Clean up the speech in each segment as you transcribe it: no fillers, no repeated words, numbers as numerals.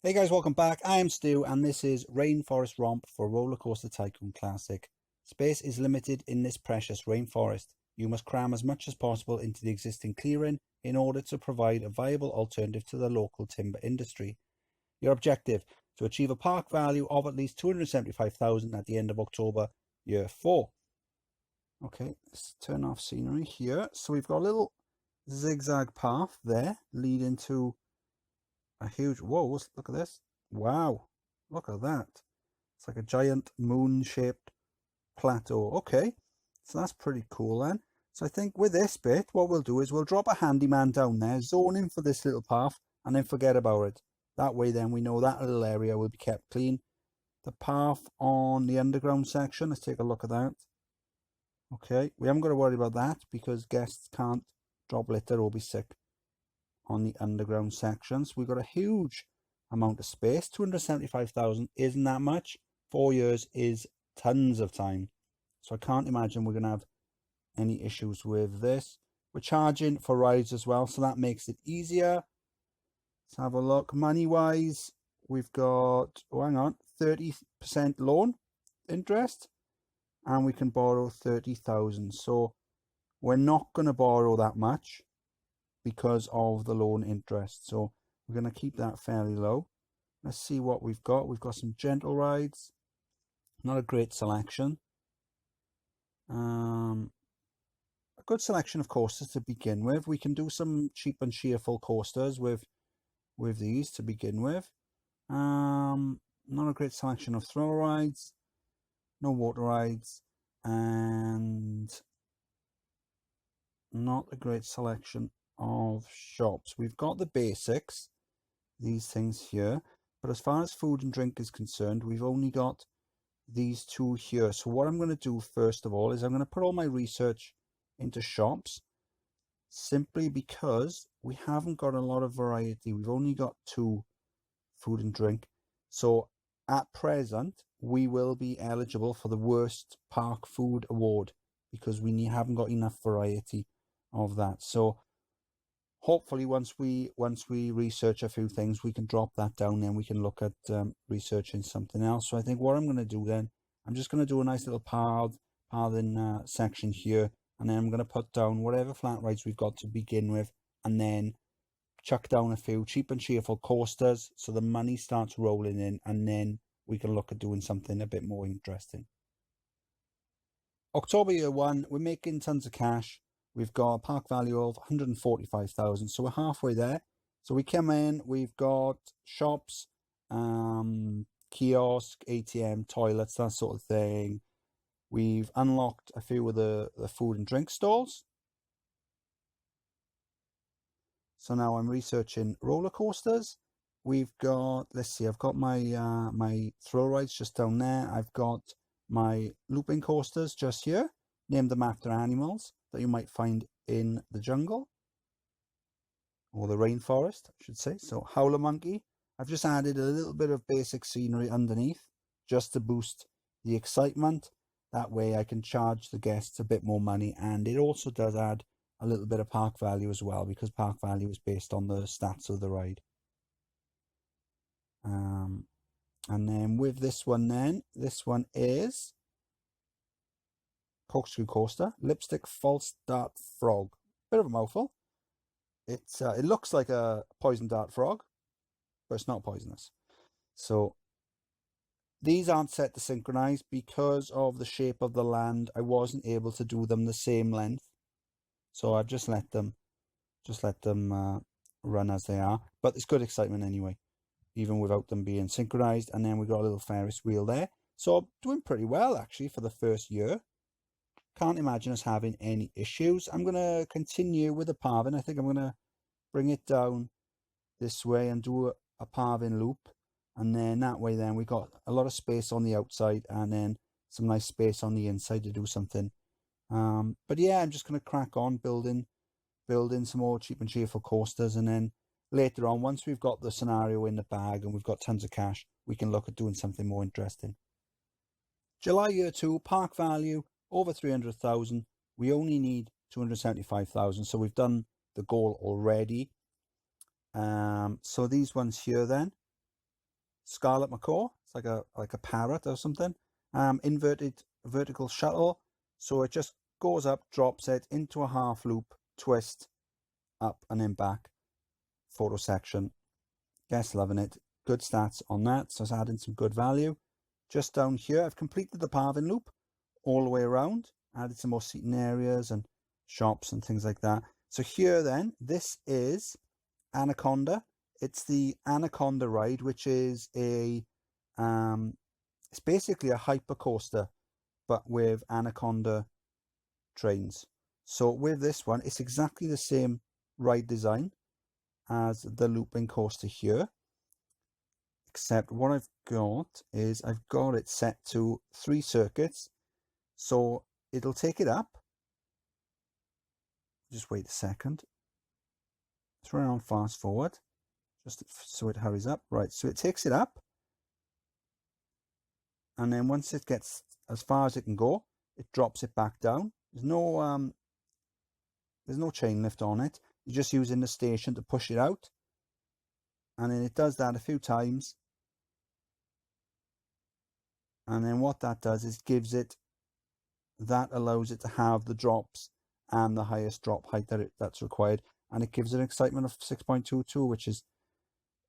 Hey guys, welcome back. I am Stu and this is Rainforest Romp for Roller Coaster Tycoon Classic. Space is limited in this precious rainforest. You must cram as much as possible into the existing clearing in order to provide a viable alternative to the local timber industry. Your objective: to achieve a park value of at least 275,000 at the end of October, year 4. Okay, let's turn off scenery here. So we've got a little zigzag path there leading to a huge, whoa, look at this. Wow, look at that. It's like a giant moon-shaped plateau. Okay, so that's pretty cool then. So I think with this bit, what we'll do is we'll drop a handyman down there, zone in for this little path, and then forget about it. That way then we know that little area will be kept clean. The path on the underground section, let's take a look at that. Okay, we haven't got to worry about that because guests can't drop litter or be sick on the underground sections. We've got a huge amount of space. 275,000 isn't that much. 4 years is tons of time. So I can't imagine we're going to have any issues with this. We're charging for rides as well, so that makes it easier. Let's have a look. Money-wise, we've got, 30% loan interest, and we can borrow 30,000. So we're not going to borrow that much because of the loan interest. So we're going to keep that fairly low. Let's see what we've got. We've got some gentle rides. Not a great selection. A good selection of coasters to begin with. We can do some cheap and cheerful coasters with these to begin with. Not a great selection of thrill rides. No water rides. And not a great selection of shops. We've got the basics, these things here, but as far as food and drink is concerned, we've only got these two here. So what I'm going to do first of all is I'm going to put all my research into shops, simply because we haven't got a lot of variety. We've only got 2 food and drink. So at present we will be eligible for the worst park food award because we haven't got enough variety of that. So hopefully once we research a few things, we can drop that down, then we can look at researching something else. So I think what I'm going to do then, I'm just going to do a nice little pathing section here, and then I'm going to put down whatever flat rides we've got to begin with, and then chuck down a few cheap and cheerful coasters so the money starts rolling in, and then we can look at doing something a bit more interesting. October year 1, we're making tons of cash. We've got a park value of 145,000, so we're halfway there. So we come in, we've got shops, kiosk, ATM, toilets, that sort of thing. We've unlocked a few of the food and drink stalls. So now I'm researching roller coasters. We've got, let's see, I've got my my thrill rides just down there. I've got my looping coasters just here, named them after animals that you might find in the jungle or the rainforest, I should say. So howler monkey. I've just added a little bit of basic scenery underneath just to boost the excitement. That way I can charge the guests a bit more money, and it also does add a little bit of park value as well, because park value is based on the stats of the ride. And then with this one then, this one is corkscrew coaster, lipstick false dart frog. Bit of a mouthful. It looks like a poison dart frog, but it's not poisonous. So these aren't set to synchronize because of the shape of the land. I wasn't able to do them the same length, so I've just let them run as they are. But it's good excitement anyway, even without them being synchronized. And then we've got a little Ferris wheel there. So doing pretty well actually for the first year. Can't imagine us having any issues. I'm going to continue with the pathing. I think I'm going to bring it down this way and do a pathing loop. And then that way then we got a lot of space on the outside and then some nice space on the inside to do something. But yeah, I'm just going to crack on building some more cheap and cheerful coasters. And then later on, once we've got the scenario in the bag and we've got tons of cash, we can look at doing something more interesting. July year 2, park value over 300,000. We only need 275,000, so we've done the goal already. So these ones here then, Scarlet Macaw. It's like a parrot or something. Inverted vertical shuttle. So it just goes up, drops it into a half loop, twist, up and then back. Photo section. Guess loving it. Good stats on that. So it's adding some good value. Just down here, I've completed the pathing loop all the way around. Added some more seating areas and shops and things like that. So here then, this is Anaconda. It's the Anaconda ride, which is it's basically a hypercoaster, but with Anaconda trains. So with this one, it's exactly the same ride design as the looping coaster here, except what I've got is I've got it set to 3 circuits. So it'll take it up. Just wait a second. Let's run on fast forward, just so it hurries up. Right, so it takes it up. And then once it gets as far as it can go, it drops it back down. There's no chain lift on it. You're just using the station to push it out. And then it does that a few times. And then what that does is that allows it to have the drops and the highest drop height that's required. And it gives it an excitement of 6.22, which is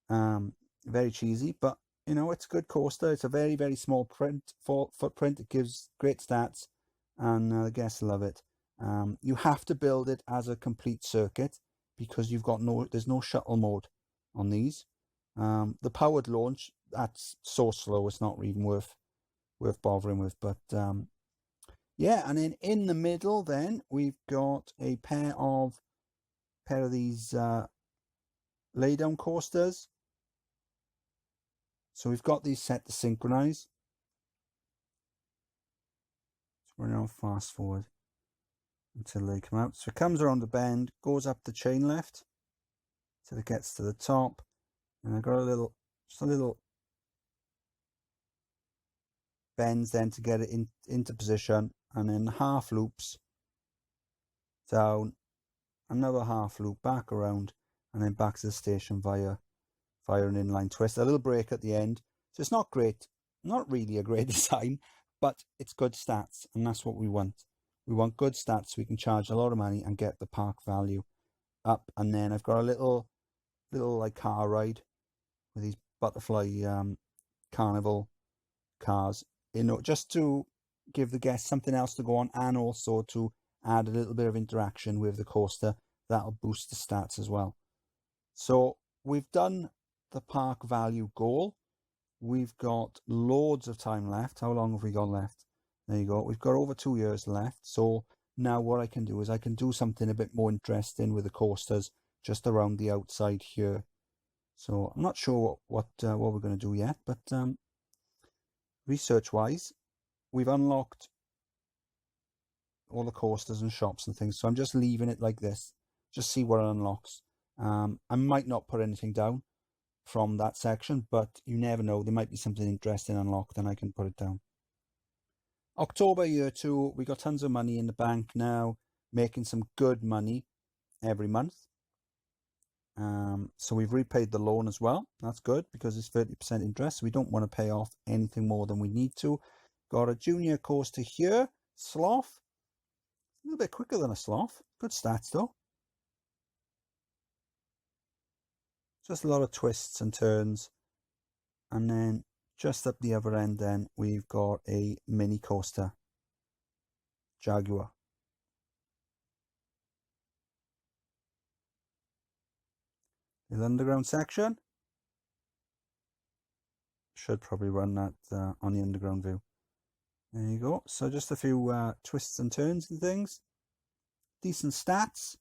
very cheesy, but you know, it's a good coaster. It's a very, very small footprint. It gives great stats, and the guests love it. You have to build it as a complete circuit because there's no shuttle mode on these. The powered launch, that's so slow, it's not even worth bothering with. But yeah, and then in the middle, then we've got a pair of these lay down coasters. So we've got these set to synchronize. So we're now fast forward until they come out. So it comes around the bend, goes up the chain lift till it gets to the top, and I've got just a little bends then to get it into position, and then half loops down, another half loop back around, and then back to the station via an inline twist. A little break at the end. So it's not great, not really a great design, but it's good stats, and that's what we want. We want good stats so we can charge a lot of money and get the park value up. And then I've got a little like car ride with these butterfly carnival cars, you know, just to give the guests something else to go on, and also to add a little bit of interaction with the coaster. That'll boost the stats as well. So we've done the park value goal. We've got loads of time left. How long have we got left? There you go. We've got over 2 years left. So now what I can do is I can do something a bit more interesting with the coasters just around the outside here. So I'm not sure what we're going to do yet, but research wise, we've unlocked all the coasters and shops and things. So I'm just leaving it like this. Just see what it unlocks. I might not put anything down from that section, but you never know. There might be something interesting unlocked and I can put it down. October year 2, we got tons of money in the bank now, making some good money every month. So we've repaid the loan as well. That's good because it's 30% interest. So we don't want to pay off anything more than we need to. Got a junior coaster here, Sloth. A little bit quicker than a Sloth. Good stats though. Just a lot of twists and turns. And then just up the other end then, we've got a mini coaster, Jaguar. The underground section. Should probably run that on the underground view. There you go. So just a few twists and turns and things. Decent stats.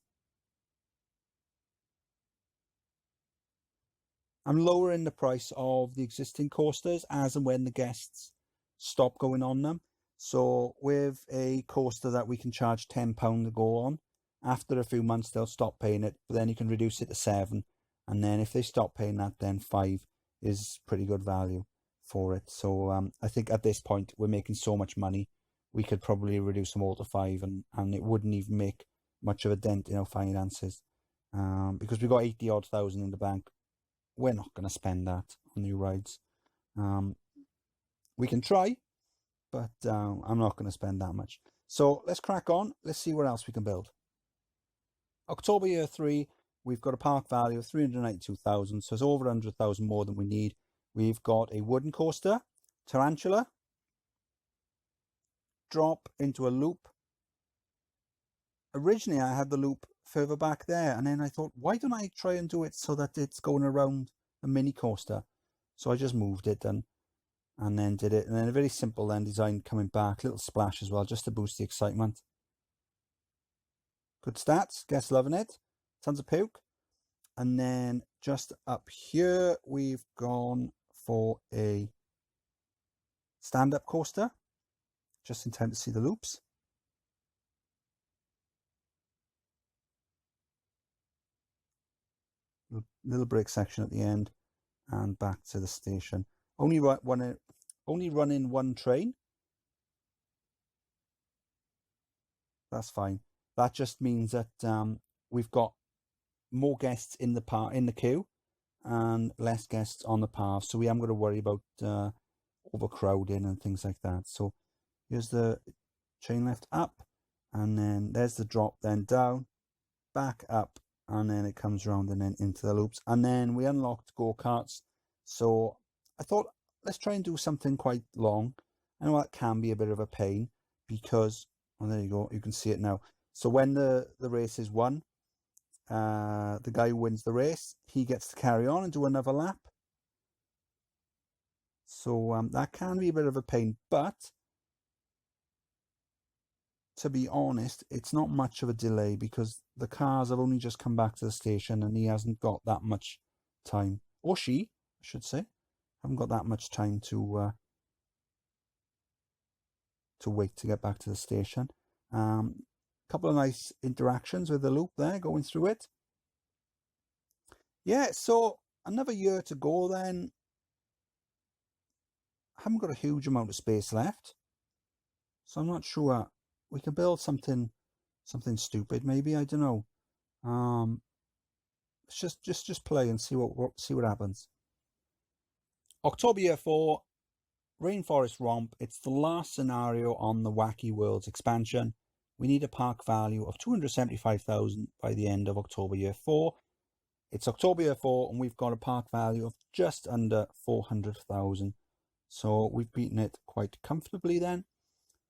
I'm lowering the price of the existing coasters as and when the guests stop going on them. So with a coaster that we can charge £10 to go on, after a few months they'll stop paying it, but then you can reduce it to £7. And then if they stop paying that, then £5 is pretty good value for it. So I think at this point we're making so much money, we could probably reduce them all to £5, and it wouldn't even make much of a dent in our finances. Because we've got 80 odd thousand in the bank. We're not going to spend that on new rides. We can try, but I'm not going to spend that much. So let's crack on. Let's see what else we can build. October year 3, we've got a park value of 392,000, so it's over 100,000 more than we need. We've got a wooden coaster, tarantula, drop into a loop. Originally, I had the loop further back there, and then I thought, why don't I try and do it so that it's going around a mini coaster? So I just moved it and then did it, and then a very simple then design coming back, little splash as well, just to boost the excitement. Good stats, guests loving it, tons of puke. And then just up here, we've gone for a stand-up coaster, just in time to see the loops. Little break section at the end, and back to the station. Only running one train. That's fine. That just means that we've got more guests in the queue and less guests on the path, so we haven't got to worry about overcrowding and things like that. So here's the chain lift up, and then there's the drop, then down, back up, and then it comes around and then into the loops. And then we unlocked go-karts, so I thought, let's try and do something quite long. I know that can be a bit of a pain because, well, there you go, you can see it now. So when the race is won, the guy who wins the race, he gets to carry on and do another lap. So that can be a bit of a pain, but to be honest, it's not much of a delay because the cars have only just come back to the station and he hasn't got that much time, or she, I should say, haven't got that much time to wait to get back to the station. Couple of nice interactions with the loop there, going through it. Yeah, so another year to go then. I haven't got a huge amount of space left, so I'm not sure. We can build something stupid, maybe. I don't know. Let's just play and see what happens. October year 4, Rainforest Romp. It's the last scenario on the Wacky Worlds expansion. We need a park value of 275,000 by the end of October year 4. It's October year 4 and we've got a park value of just under 400,000. So we've beaten it quite comfortably then.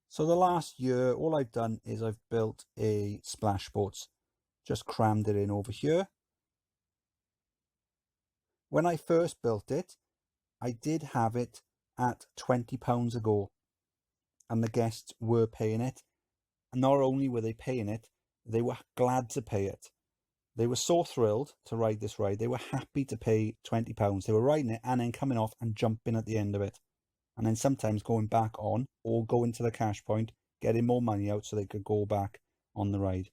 So the last year, all I've done is I've built a splash boat, just crammed it in over here. When I first built it, I did have it at £20 a go, and the guests were paying it. And not only were they paying it, they were glad to pay it. They were so thrilled to ride this ride. They were happy to pay £20. They were riding it and then coming off and jumping at the end of it. And then sometimes going back on or going to the cash point, getting more money out so they could go back on the ride.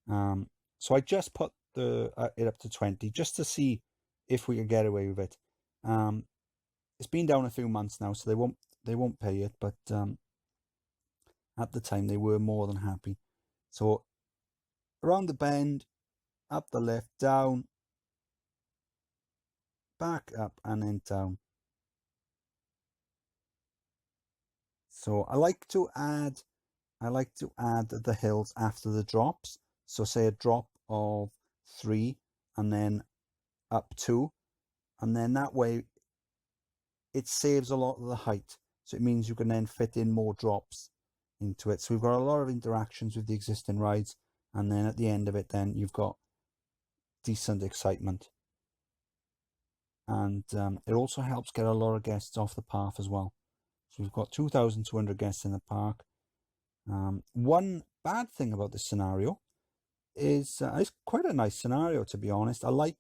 So I just put it up to 20 just to see if we could get away with it. It's been down a few months now, so they won't pay it, but at the time they were more than happy. So around the bend, up the lift, down, back up, and then down. So I like to add the hills after the drops. So say a drop of 3 and then up 2, and then that way it saves a lot of the height. So it means you can then fit in more drops into it. So we've got a lot of interactions with the existing rides, and then at the end of it, then you've got decent excitement. And it also helps get a lot of guests off the path as well. So we've got 2,200 guests in the park. One bad thing about this scenario is it's quite a nice scenario, to be honest. I like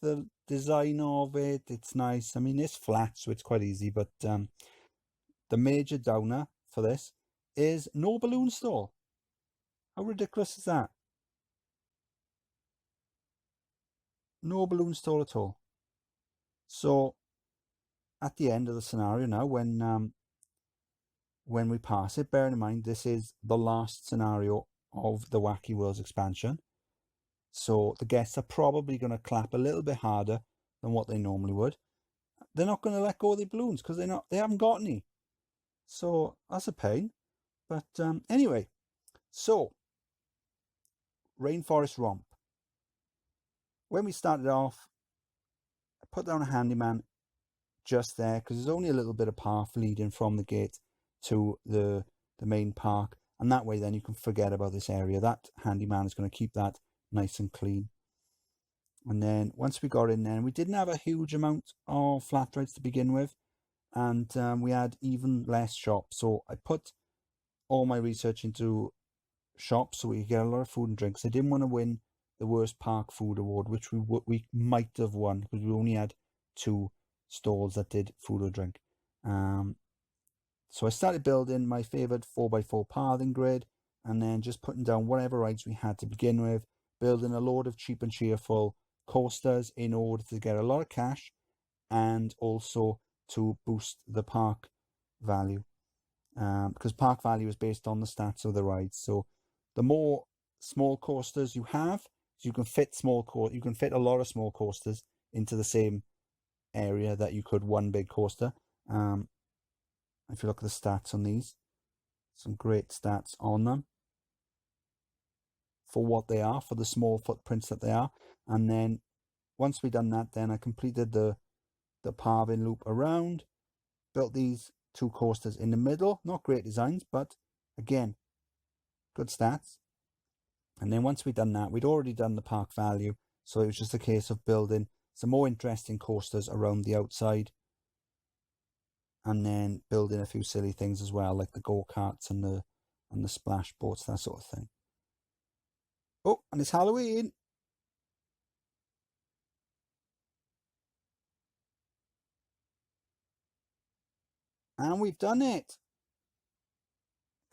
the design of it. It's nice. I mean, it's flat, so it's quite easy. But the major downer for this is no balloon stall. How ridiculous is that? No balloon stall at all. So at the end of the scenario now, when we pass it, bearing in mind this is the last scenario of the Wacky Worlds expansion, so the guests are probably going to clap a little bit harder than what they normally would. they're not going to let go of their balloons because they haven't got any. So that's a pain. But anyway, so Rainforest Romp. When we started off, I put down a handyman just there because there's only a little bit of path leading from the gate to the main park, and that way then you can forget about this area. That handyman is going to keep that nice and clean. And then once we got in there, we didn't have a huge amount of flat rides to begin with, and we had even less shops. So I put all my research into shops so we could get a lot of food and drinks. I didn't want to win the worst park food award, which we might have won because we only had 2 stalls that did food or drink. So I started building my favourite 4x4 pathing grid, and then just putting down whatever rides we had to begin with, building a load of cheap and cheerful coasters in order to get a lot of cash and also to boost the park value, because park value is based on the stats of the rides. So the more small coasters you have, you can fit you can fit a lot of small coasters into the same area that you could one big coaster. If you look at the stats on these, some great stats on them for what they are, for the small footprints that they are. And then once we done that, then I completed the pathing loop around, built these 2 coasters in the middle. Not great designs, but again, good stats. And then once we'd done that, we'd already done the park value, so it was just a case of building some more interesting coasters around the outside, and then building a few silly things as well, like the go-karts and the splash boats, that sort of thing. Oh, and it's Halloween. And we've done it.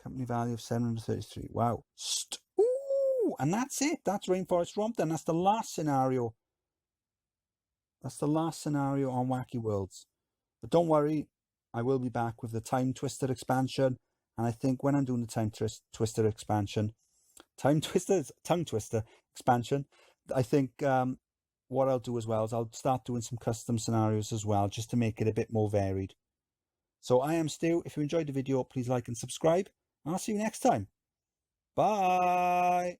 Company value of 733. Wow. Ooh, and that's it. That's Rainforest Romp then. That's the last scenario. That's the last scenario on Wacky Worlds. But don't worry, I will be back with the Time Twister expansion. And I think when I'm doing the Tongue Twister expansion, I think what I'll do as well is I'll start doing some custom scenarios as well, just to make it a bit more varied. So I am Stu. If you enjoyed the video, please like and subscribe. And I'll see you next time. Bye.